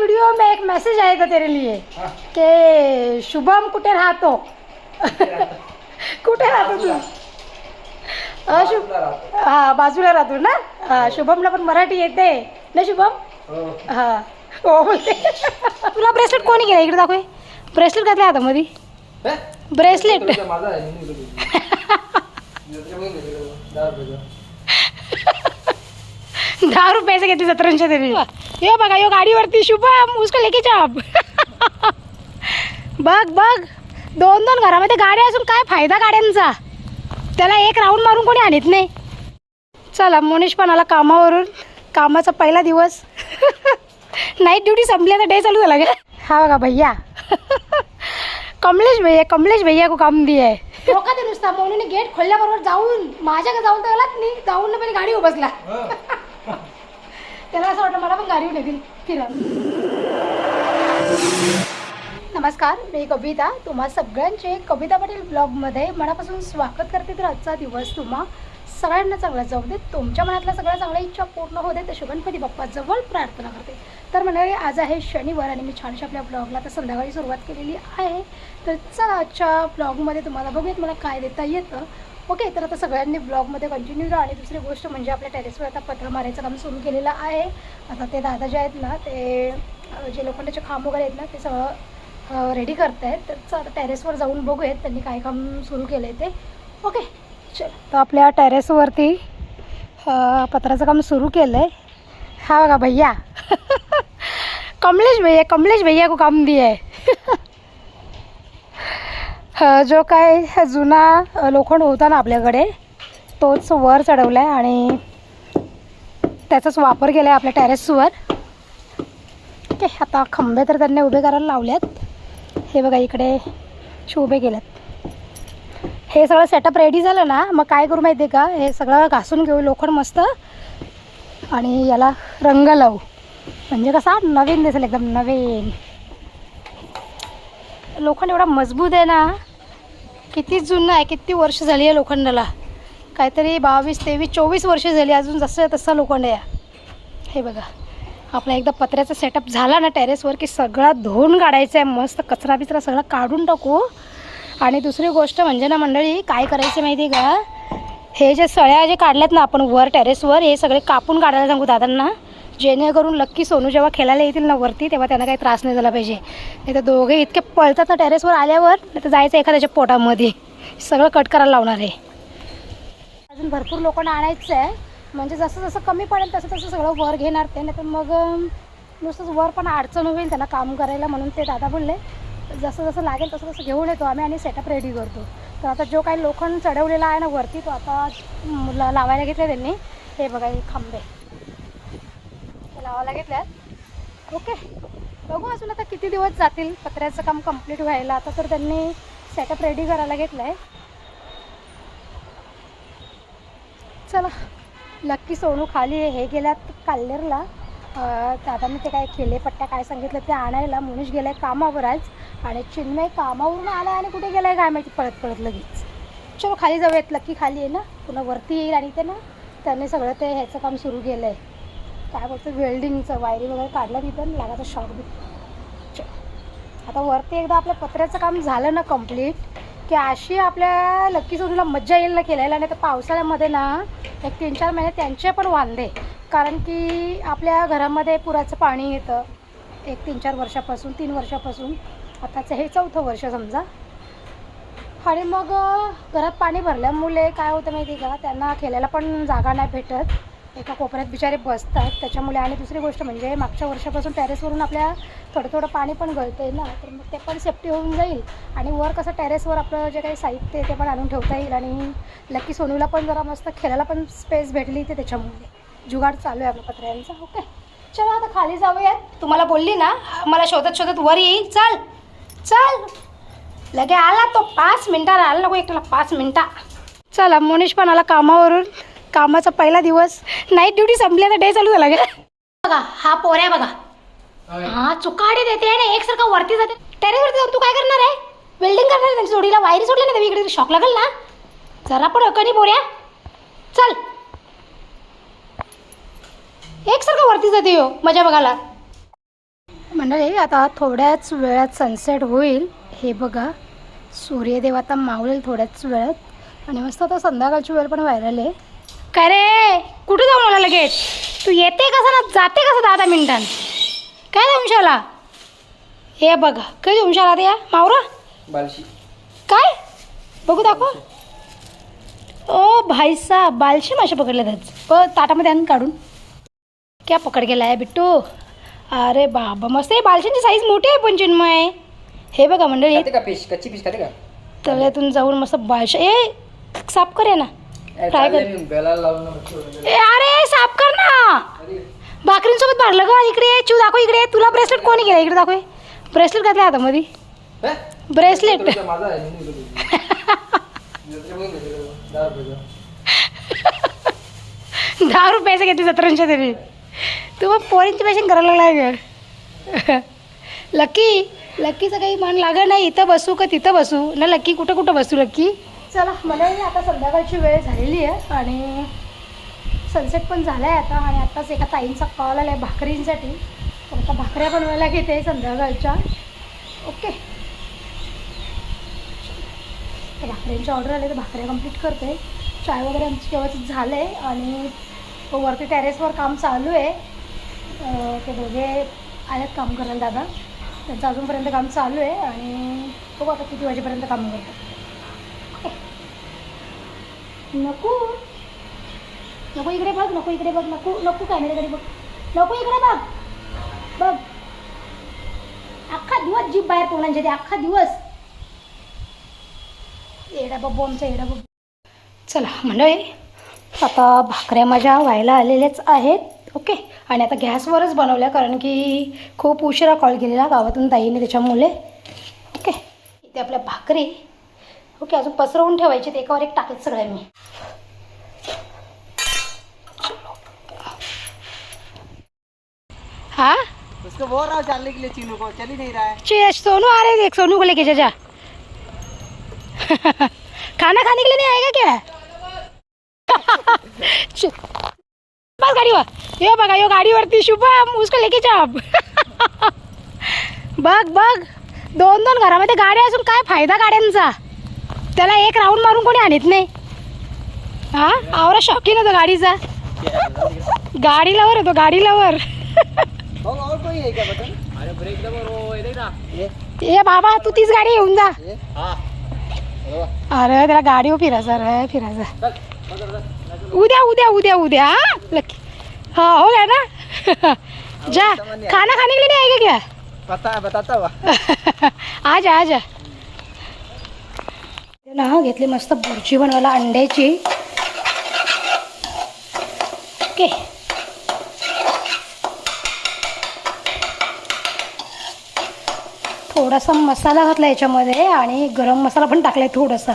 Video में एक message आया था तेरे लिए कि शुभम कुठे राहतो कुठे राहतो तू हा बाजूला राहतो ना शुभमला पण मराठी येते ना शुभम हा हो बोलते तुला ब्रेसलेट कोणी केलं इकडे दाखव ब्रेसलेट घातलं आता मध्ये ब्रेसलेट 10 रुपये से घेतली 1700 तरी यो बघा यो गाडीवरती शुभम उसको लेके जा बघ बघ 2-2 घरामध्ये गाड्या असून काय फायदा गाड्यांचा त्याला एक राऊंड मारून कोणी आणत नाही चला मोनिश पण आला कामावरून कामाचा पहिला दिवस नाईट ड्यूटी संपली आता डे चालू झाला गे हा बघा भैया कमलेश भैया को काम दिया है रोका ते नुसता मोनूने गेट खोलल्याबरोबर जाऊन माझ्याकडे जाऊन तर गेलाच नाही जाऊन पहिले गाडी बसला त्याला असं वाटलं मला पण गाडीवर नाही फिरा नमस्कार मी कविता तुम्हा सगळ्यांचे कविता पाटील ब्लॉगमध्ये मनापासून स्वागत करते तर आजचा दिवस तुम्हा सगळ्यांना चांगला जाऊ दे तुमच्या मनातल्या सगळ्या चांगल्या इच्छा पूर्ण होऊ दे तर गणपती बाप्पाजवळ प्रार्थना करते तर मंडळी आज आहे शनिवार आणि मी छानशा आपल्या ब्लॉगला तर संध्याकाळी सुरुवात केलेली आहे तर चला आजच्या ब्लॉगमध्ये तुम्हाला बघूयात मला काय देता येतं ओके तर आता सगळ्यांनी ब्लॉगमध्ये कंटिन्यू राहा आणि दुसरी गोष्ट म्हणजे आपल्या टेरेसवर आता पत्र मारायचं काम सुरू केलेलं आहे आता ते दादा जे आहेत ना ते जे लोखंडाचे खांब वगैरे आहेत ना ते सगळं रेडी करत आहेत तर आता टेरेसवर जाऊन बघूयात त्यांनी काय काम सुरू केलं आहे ते ओके चल तर आपल्या टेरेसवरती पत्राचं काम सुरू केलं आहे हा बघा भैया कमलेश भैया को काम दिया है जो काय जुना लोखंड होता ना आपल्याकडे तोच वर चढवला आहे आणि त्याचाच वापर केला आहे आपल्या टेरेसवर ओके आता खंबे तर त्यांनी उभे करायला लावल्यात हे बघा इकडे उभे केल्यात हे सगळं सेटअप रेडी झालं ना मग काय करू माहिती आहे का हे सगळं घासून घेऊ लोखंड मस्त आणि याला रंग लावू म्हणजे कसा नवीन दिसेल एकदम नवीन लोखंड एवढा मजबूत आहे ना किती जुनं आहे किती वर्ष झाली आहे लोखंडाला काहीतरी 22, 23, 24 वर्ष झाली अजून जसं तसा लोखंड आहे हे बघा आपला एकदा पत्र्याचा सेटअप झाला ना टेरेसवर की सगळा धुवून काढायचा आहे मस्त कचरा बिचरा सगळा काढून टाकू आणि दुसरी गोष्ट म्हणजे ना मंडळी काय करायचं माहिती आहे का हे जे सळ्या जे काढल्यात ना आपण वर टेरेसवर हे सगळे कापून काढायला सांगू दादांना जेणेकरून लक्की सोनू जेव्हा खेळायला येतील ना वरती तेव्हा त्यांना काही त्रास नाही झाला पाहिजे नाही तर दोघे इतके पळतात ना टेरेसवर आल्यावर नाही तर जायचं एखाद्याच्या पोटामध्ये सगळं कट करायला लावणार आहे अजून भरपूर लोकांना आणायचं आहे म्हणजे जसं जसं कमी पडेल तसं तसं सगळं वर घेणार ते नाही तर मग नुसतंच वर पण अडचण होईल त्यांना काम करायला म्हणून ते दादा बोलले जसं जसं लागेल तसं तसं घेऊन येतो आम्ही आणि सेटअप रेडी करतो तर आता जो काही लोखंड चढवलेला आहे ना वरती तो आता लावायला घेतले त्यांनी हे बघा हे खांबे लावायला घेतल्यात ओके बघू अजून आता किती दिवस जातील पत्र्याचं काम कंप्लीट व्हायला आता तर त्यांनी सेटअप रेडी करायला घेतलं आहे चला लक्की सोनू खाली हे गेल्यात काल्लेरला दादांनी ते काय खेले पट्ट्या काय सांगितलं ते आणायला मुनीश गेला आहे कामावर आज आणि चिन्मय कामावरून आला आणि कुठे गेला आहे काय माहिती पळत लगेच चलो खाली जाऊयात लक्की खाली आहे ना पुन्हा वरती येईल आणि ते ना त्यांनी सगळं ते ह्याचं काम सुरू केलं आहे काय बोलतं वेल्डिंगचं वायरी वगैरे काढलं तिथं लागायचं शॉक बी आता वरती एकदा आपल्या पत्र्याचं काम झालं ना कंप्लीट की अशी आपल्या लक्की सोनूला मज्जा येईल ना खेळायला नाही तर पावसाळ्यामध्ये ना एक 3-4 महिने त्यांचे पण वांदे कारण की आपल्या घरामध्ये पुराचं पाणी येतं एक 3-4 वर्षापासून 3 वर्षापासून आताचं हे 4थं वर्ष समजा आणि मग घरात पाणी भरल्यामुळे काय होतं माहिती का त्यांना खेळायला पण जागा नाही भेटत एका कोपऱ्यात बिचारे बसतात त्याच्यामुळे आणि दुसरी गोष्ट म्हणजे मागच्या वर्षापासून टेरेसवरून आपल्या थोडं पाणी पण गळतं आहे ना तर मग ते पण सेफ्टी होऊन जाईल आणि वर कसं टेरेसवर आपलं जे काही साहित्य आहे ते पण आणून ठेवता येईल आणि लक्की सोनूला पण जरा मस्त खेळायला पण स्पेस भेटली ते त्याच्यामुळे जुगाड चालू आहे आपल्या पत्र्यांचा ओके चला आता खाली जाऊयात तुम्हाला बोलली ना मला शोधत वर येईल चल चल लगे आला तो 5 मिनटाला आला नको एकट्याला 5 मिनटा चला मोनिश पण आला कामावरून कामाचा पहिला दिवस नाईट ड्यूटी संपली आता डे चालू झाला गे बघा हा पोऱ्या बघा हा चुकाडी देते आणि एकसारखा वरती जाते टेरेसवरती जाऊन तू काय करणार आहे वेल्डिंग करणार आहे त्यांच्या जोडीला वायरी सोडली ना इकडे शॉक लागेल ना जरा पण अकनी पोऱ्या चल एकसारखा वरती जाते हो मजा बघायला मंडळी आता थोड्याच वेळात सनसेट होईल. हे बघा सूर्यदेव आता मावळेल थोड्याच वेळात आणि मस्त आता संध्याकाळची वेळ पण व्हायला आली. काय रे कुठे जाऊ मला लगेच तू येते कसं ना जाते कसं 10 मिनिटां काय तुमच्याला हे बघा काय तुमच्याला ते या मावरा बालशी काय बघू दाखव. ओ भाई साहब बालशी मासे पकडले त्याच ताटामध्ये आणून काढून क्या पकड गेला आहे बिट्टू. अरे बाबा मस्त आहे बालशींची साईज मोठी आहे पण चिन्मय. हे बघा मंडळी खाते का फिश कच्ची फिश खाते का तळ्यातून जाऊन मस्त बालशी ए साफ करे ना ट्राय कर. ए अरे साफ कर ना भाकरींसोबत भरलं का इकडे चिव दाखव इकडे तुला ब्रेसलेट कोणी केलं इकडे दाखव ब्रेसलेट घातलं हातामध्ये ब्रेसलेट. 10 रुपयाचे घेतले 1700 तरी तू मग पोरींची पेशन करायला लागला ग. लक्कीचं काही मन लागत नाही इथं बसू का तिथं बसू ना लक्की कुठं कुठं बसू लक्की. चला मला आता संध्याकाळची वेळ झालेली आहे आणि सनसेट पण झाला आहे आता आणि आत्ताच एका ताईंचा कॉल आला आहे भाकरींसाठी तर आता भाकऱ्या बनवायला घेते संध्याकाळच्या. ओके तर भाकऱ्यांची ऑर्डर आली तर भाकऱ्या कंप्लीट करते. चाय वगैरे आमची केव्हाच झालं आहे आणि वरती टेरेसवर काम चालू आहे. ते दोघे आलेत काम करायला दादा त्यांचं अजूनपर्यंत काम चालू आहे आणि बघू आता किती वाजेपर्यंत काम करतात. नको नको इकडे बघ नको इकडे बघ नको नको कॅमेऱ्याकडे बघ नको इकडे बघ बघ अख्खा दिवस जीभ बाहेर पोलांच्या ते अख्खा दिवस येडा बब्बू आमचा येडा बब्बू. चला मंडळी आता भाकऱ्या माझ्या व्हायला आलेल्याच आहेत. ओके आणि आता गॅसवरच बनवल्या कारण की खूप उशिरा कॉल केलेला गावातून ताईने त्याच्यामुळे. ओके इथे आपल्या भाकरी ओके अजून पसरवून ठेवायचे ते एकावर एक टाकत सगळ्या मी. हाँ उसको बोल रहा हूँ चलने के लिए चीनू को चल ही नहीं रहा है. सोनू आ रहे देख सोनू को लेके जा. खाना खाने के लिए नहीं आएगा क्या. बस गाडीवर यो बघा यो गाडीवरती शुभम उसको लेके जा. बघ बघ 2 घरामध्ये गाड्या असून काय फायदा गाड्यांचा त्याला एक राऊंड मारून कोणी आणत नाही. हा आवरा शौकीन होतो गाडीचा गाडीला वर होतो गाडीला वर. और कोई है क्या बटन. अरे ब्रेक दबाव वो इधर ना ये बाबा तू तीच गाडी येऊन जा. हां अरे त्याला गाडीवर फिरायचं उद्या उद्या उद्या उद्या लकी हाँ हो गया ना. जा खाना खाने के लिए नहीं आएगा क्या. पता है बताता हुआ. आजा ना घेतली मस्त भुर्जी बनवायला अंड्याची. ओके थोडासा मसाला घातला याच्यामध्ये आणि गरम मसाला पण टाकला आहे थोडासा.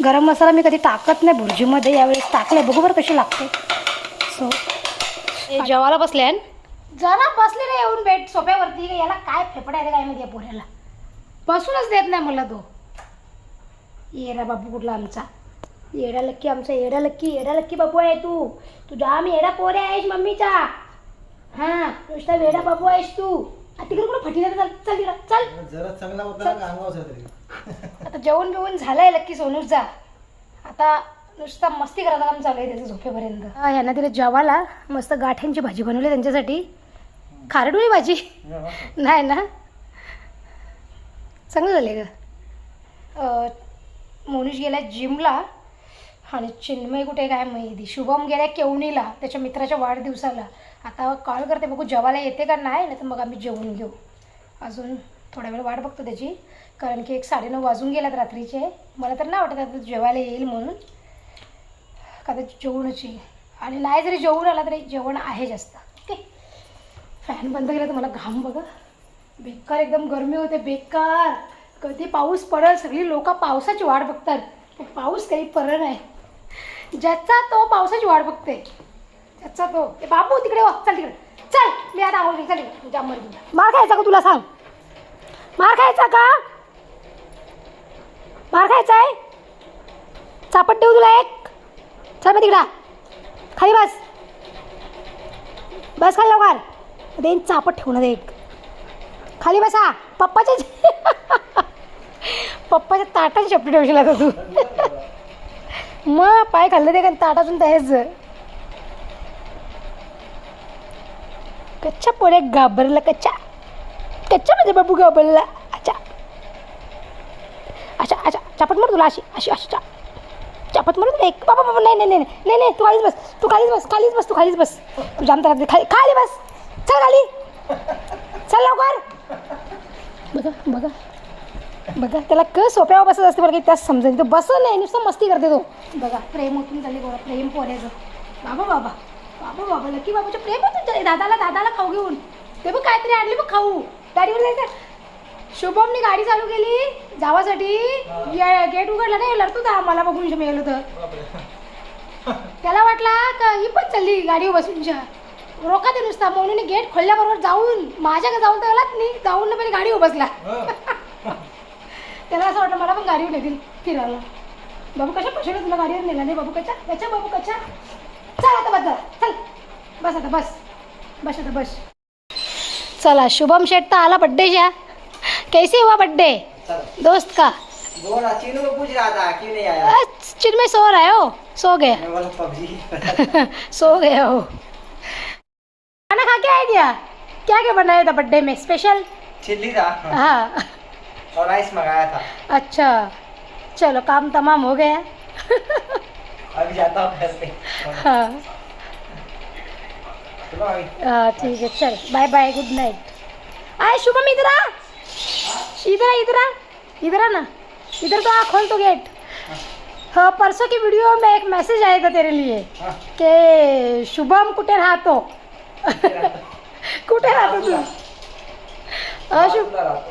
गरम मसाला मी कधी टाकत नाही भुर्जीमध्ये यावेळेस टाकलं आहे बघू बरं कशी लागते. सो जेवायला बसले जरा बसले रे येऊन बेड सोफ्यावरती याला काय फेफडा आहे काय माहिती पोऱ्याला बसूनच देत नाही मला तो. येडा बाबू कुठला आमचा येडा लक्की बाबू आहे तू जाम येडा पोऱ्या आहेस मम्मीचा. हां नुसता वेडा बाबू आहेस तू. तिकडे कुठं फटी चल चल तिकडं चल जरा चांगला होता ना अंगावर तरी. आता जेवण बिवून झालंय लक्की सोनूचा आता नुसता मस्ती करायचं काम चालू आहे त्याचं झोपेपर्यंत. ह्यांना तिला जेवायला मस्त गाठ्यांची भाजी बनवली त्यांच्यासाठी. खारडुळी भाजी नाही ना चांगलं झाले ग. मोनिश गेला जिमला आणि चिन्मय कुठे काय माहिती. शुभम गेला केवणीला त्याच्या मित्राच्या वाढदिवसाला. आता कॉल करते बघू जेवायला येते का नाही तर मग आम्ही जेवून घेऊ. अजून थोडा वेळ वाट बघतो त्याची कारण की 9:30 वाजून गेलात रात्रीचे. मला तर नाही वाटत आता जेवायला येईल म्हणून कदाचित जेवणच येईल आणि नाही जरी जेवून आला तरी जेवण आहे जास्त. ओके फॅन बंद केला तर मला घाम बघा बेकार एकदम गरमी होते बेकार. कधी पाऊस पडेल सगळी लोक पावसाची वाट बघतात. पाऊस काही पडत नाही. ज्याचा तो पावसाची वाट बघते त्याचा तो. बाबू तिकडे चल तिकडे चल मी आता आवडली चल जाम मार खायचा का तुला सांग. मार खायचा का मार खायचा आहे. चापट देऊ तुला एक. चल मग तिकडा खाली बस खाली लवकर देईन चापट ठेवून दे एक. खाली बसा. पप्पाच्या ताटात शेपटी ठेवशील आता तू. मग पाय खाल्लं ते का ताटातून तहेच. कच्चा पोरे घाबरला. कच्चा म्हणजे बाबू घाबरला. अच्छा अच्छा अच्छा चापट मार तुला. अशी अशी अशी चापट मार तुला एक. बाबा नाही नाही नाही नाही नाही तू खालीच बस. तू खालीच बस. तू जाम तर खाली बस. चल खाली चल लवकर. बघा त्याला सोप्यावर बसत असते बरं काही त्याच समजेल. तो बसत नाही नुसतं मस्ती करते तो. बघा प्रेम होतून चालली गोळा. प्रेम पोऱ्याचं. बाबा लकी बाबाचं प्रेम होतून चालले. दादाला खाऊ घेऊन. ते बघ काहीतरी आणली बघ खाऊ. गाडीवर जायचं. शुभमने गाडी चालू केली जावासाठी. गेट उघडला नाही लढतो ता मला बघून मेल होतं. त्याला वाटला का ही पण चालली गाडीवर बसून. रोका ते नुसता म्हणून गेट खोलल्याबरोबर जाऊन माझ्याकडे जाऊन तर गेलाच नाही. जाऊन ना पहिले गाडीवर बसला. त्याला असं वाटलं मला पण गाडीवर नेतील फिरायला. बाबू कशा पशाला तुला गाडीवर नेला नाही. बाबू कच्चा. चल आता बस. चला शुभम शेठ तर आला बड्डेच्या. कैसे हुआ बड्डे दोस्त का? चीनू को पूछ रहा था क्यों नहीं आया. चिन्मय सो रहा है हो. सो गया. मैं बोला PUBG. सो गया हो. खाना खा के आया क्या बनाया था बर्थडे में स्पेशल? चिल्ली था हाँ और राइस मंगाया था. अच्छा चलो काम तमाम हो गया. अभी जाता हूँ घर पे. हाँ चलो अभी. हाँ ठीक है चल बाय बाय गुड नाइट. आए शुभम इधर आ ना. इधर तो आ खोल तो गेट. हाँ परसों की वीडियो में एक मैसेज आया था तेरे लिए कि शुभम कुठे राहतो. कुठे राहतो तू?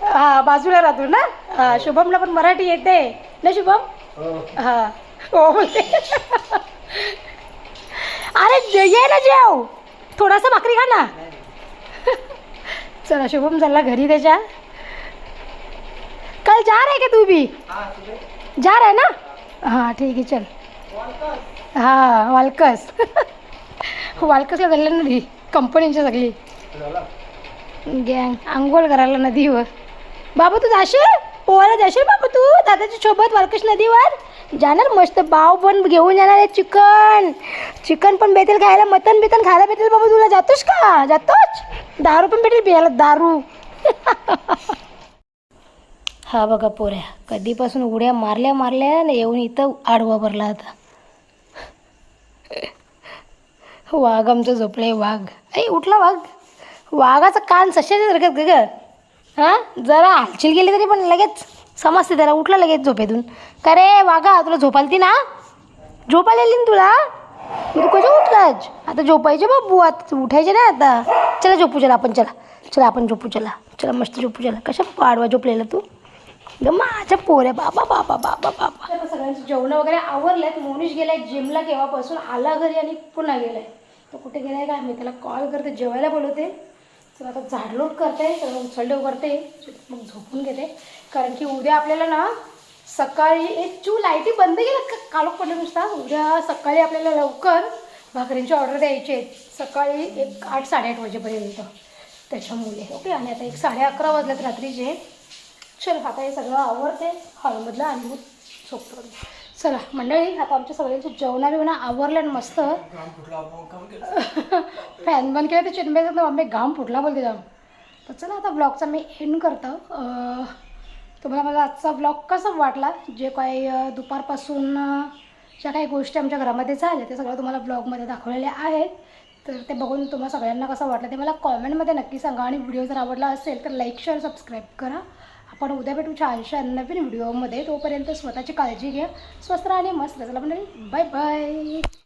हा बाजूला राहतो ना. हा शुभमला पण मराठी येते ना शुभम. हा हो बोलते. अरे ये ना जेव थोडासा भाकरी खा ना. चला शुभम चालला घरी त्याच्या. कल जा रहे क्या तू भी? जा रहा है ना. हाँ ठीक आहे चल. हा वालकसला झालं नदी कंपनीच्या सगळी गँग आंघोळ करायला नदीवर. बाबा तू जाशील पोहायला जाशील बाबा तू दादाच्या सोबत वालकस नदीवर जाणार. मस्त बाव पण घेऊन जाणार आहे. चिकन पण भेटेल खायला. मटन खायला भेटेल. बाबा तुला जातोस का? जातोच. दारू पण भेटेल पियाला दारू. हा बघा पोऱ्या कधीपासून उड्या मारल्या ना येऊन इथं आडवा भरला आता. वाघ आमचं झोपलंय. वाघ उठला वाघ. वाघाचं कान सशासारखं ग. हां जरा हालचाल गेली तरी पण लगेच समजते त्याला. उठला लगेच झोपेतून. का रे वाघा तुला झोप आली ना. झोपायला आली ना तुला. तू कशा उठलाच. आता झोपायचे बाबू. आता उठायचे ना आता. चला झोपू चला आपण. चला आपण झोपू. चला मस्त झोपू. चला कशा आडवा झोपलेला तू ग माझ्या पोऱ्या. बाबा सगळ्यांची जेवणं वगैरे आवरलेत. मोनिश गेलाय जिमला केव्हापासून. आला घरी आणि पुन्हा गेलाय. तो कुठे गेलाय काय मी त्याला कॉल करते जेवायला बोलवते. तर आता झाडलोट करते सगळं उचलडेव करते मग झोपून घेते. कारण की उद्या आपल्याला ना सकाळी एक लाईटी बंद केलं कालोख पडलं नुसता. उद्या सकाळी आपल्याला लवकर भाकरींची ऑर्डर द्यायची आहे. सकाळी 8-8:30 वाजेपर्यंत. त्याच्यामुळे ओके. आणि आता 11:30 वाजल्यात रात्रीचे. चल आता हे सगळं आवरते हॉलमधलं आणि मग झोपतो. चला मंडळी आता आमच्या सगळ्यांचे जेवणा आवरलं मस्त. फॅन बंद केला तर चिन्मयचं तर आम्ही घाम फुटला बोलते जाऊन. तर चला आता ब्लॉगचा मी एंड करतो. तुम्हाला माझा आजचा ब्लॉग कसा वाटला. जे काही दुपारपासून ज्या काही गोष्टी आमच्या घरामध्ये झाल्या ते सगळं तुम्हाला ब्लॉगमध्ये दाखवलेल्या आहेत. तर ते बघून तुम्हाला सगळ्यांना कसं वाटलं ते मला कॉमेंटमध्ये नक्की सांगा. आणि व्हिडिओ जर आवडला असेल तर लाईक शेअर सबस्क्राईब करा. आपण उद्या भेटू छानशा नवीन व्हिडिओमध्ये. तोपर्यंत स्वतःची काळजी घ्या. स्वस्त राहा आणि मस्त. चला मंडळी बाय बाय.